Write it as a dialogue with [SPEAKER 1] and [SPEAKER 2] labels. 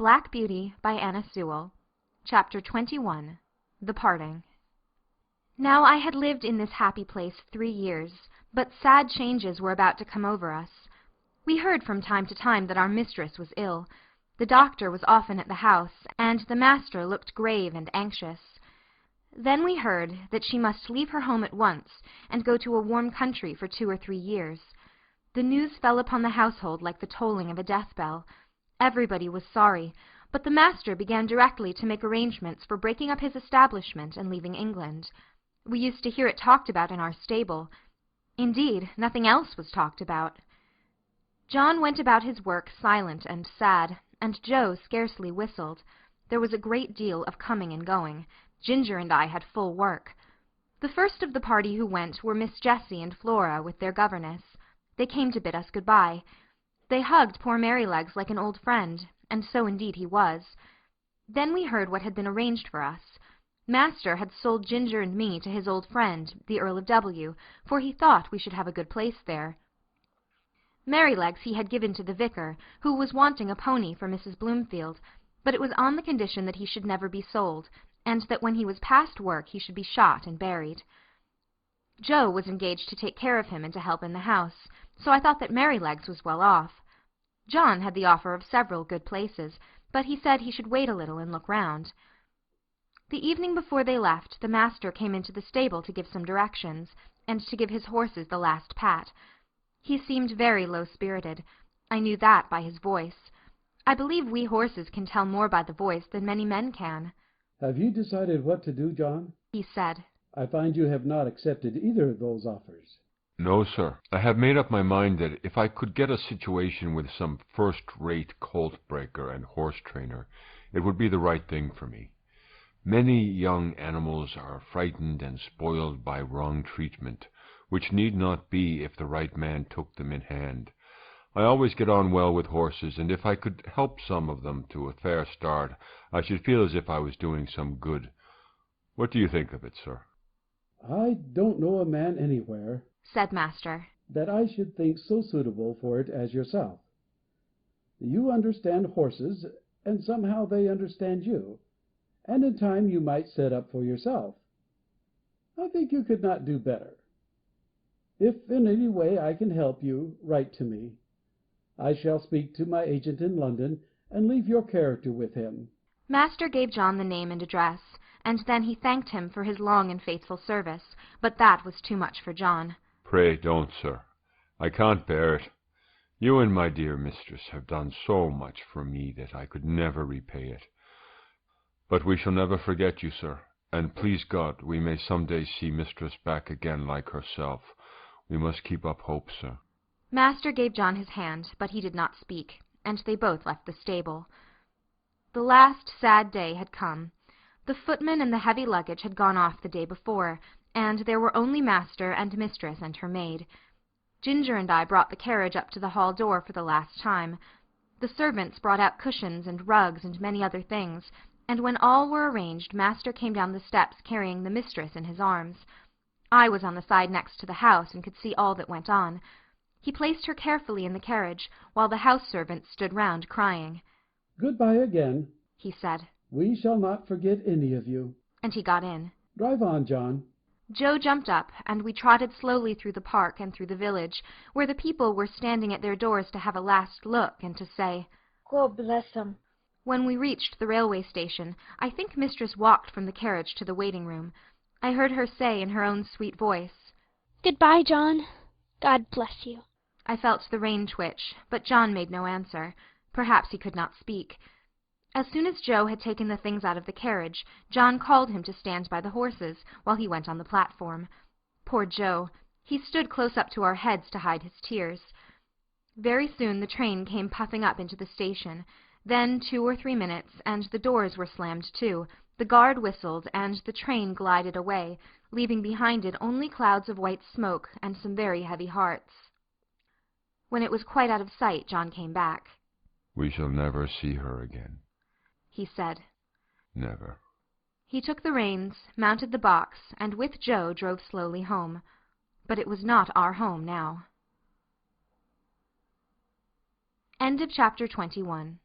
[SPEAKER 1] Black Beauty by Anna Sewell. Chapter 21. The Parting. Now I had lived in this happy place 3 years, but sad changes were about to come over us. We heard from time to time that our mistress was ill. The doctor was often at the house, and the master looked grave and anxious. Then we heard that she must leave her home at once and go to a warm country for 2 or 3 years. The news fell upon the household like the tolling of a death-bell. Everybody was sorry, but the master began directly to make arrangements for breaking up his establishment and leaving England. We used to hear it talked about in our stable. Indeed, nothing else was talked about. John went about his work silent and sad, and Joe scarcely whistled. There was a great deal of coming and going. Ginger and I had full work. The first of the party who went were Miss Jessie and Flora with their governess. They came to bid us good-bye. They hugged poor Merrylegs like an old friend, and so indeed he was. Then we heard what had been arranged for us. Master had sold Ginger and me to his old friend, the Earl of W., for he thought we should have a good place there. Merrylegs he had given to the vicar, who was wanting a pony for Mrs. Bloomfield, but it was on the condition that he should never be sold, and that when he was past work he should be shot and buried. Joe was engaged to take care of him and to help in the house, so I thought that Merrylegs was well off. John had the offer of several good places, but he said he should wait a little and look round. The evening before they left, the master came into the stable to give some directions, and to give his horses the last pat. He seemed very low-spirited. I knew that by his voice. I believe we horses can tell more by the voice than many men can.
[SPEAKER 2] "Have you decided what to do, John?"
[SPEAKER 1] he said.
[SPEAKER 2] "I find you have not accepted either of those offers."
[SPEAKER 3] "No, sir. I have made up my mind that if I could get a situation with some first-rate colt-breaker and horse-trainer, it would be the right thing for me. Many young animals are frightened and spoiled by wrong treatment, which need not be if the right man took them in hand. I always get on well with horses, and if I could help some of them to a fair start, I should feel as if I was doing some good. What do you think of it, sir?"
[SPEAKER 2] "I don't know a man anywhere,"
[SPEAKER 1] said Master,
[SPEAKER 2] "that I should think so suitable for it as yourself. You understand horses, and somehow they understand you, and in time you might set up for yourself. I think you could not do better. If in any way I can help you, write to me. I shall speak to my agent in London, and leave your character with him."
[SPEAKER 1] Master gave John the name and address, and then he thanked him for his long and faithful service, but that was too much for John.
[SPEAKER 3] "Pray don't, sir. I can't bear it. You and my dear mistress have done so much for me that I could never repay it. But we shall never forget you, sir, and please God we may some day see mistress back again like herself. We must keep up hope, sir."
[SPEAKER 1] Master gave John his hand, but he did not speak, and they both left the stable. The last sad day had come. The footman and the heavy luggage had gone off the day before, and there were only Master and mistress and her maid. Ginger and I brought the carriage up to the hall door for the last time. The servants brought out cushions and rugs and many other things, and when all were arranged, Master came down the steps carrying the mistress in his arms. I was on the side next to the house and could see all that went on. He placed her carefully in the carriage, while the house servants stood round crying.
[SPEAKER 2] "Goodbye again,"
[SPEAKER 1] he said.
[SPEAKER 2] "We shall not forget any of you."
[SPEAKER 1] And he got in.
[SPEAKER 2] "Drive on, John."
[SPEAKER 1] Joe jumped up, and we trotted slowly through the park and through the village, where the people were standing at their doors to have a last look and to say,
[SPEAKER 4] "God bless 'em."
[SPEAKER 1] When we reached the railway station, I think mistress walked from the carriage to the waiting-room. I heard her say in her own sweet voice,
[SPEAKER 4] "Goodbye, John. God bless you."
[SPEAKER 1] I felt the rein twitch, but John made no answer. Perhaps he could not speak. As soon as Joe had taken the things out of the carriage, John called him to stand by the horses, while he went on the platform. Poor Joe! He stood close up to our heads to hide his tears. Very soon the train came puffing up into the station. Then 2 or 3 minutes, and the doors were slammed to, the guard whistled, and the train glided away, leaving behind it only clouds of white smoke and some very heavy hearts. When it was quite out of sight, John came back.
[SPEAKER 3] "We shall never see her again,"
[SPEAKER 1] he said.
[SPEAKER 3] "Never."
[SPEAKER 1] He took the reins, mounted the box, and with Joe drove slowly home. But it was not our home now. End of chapter 21.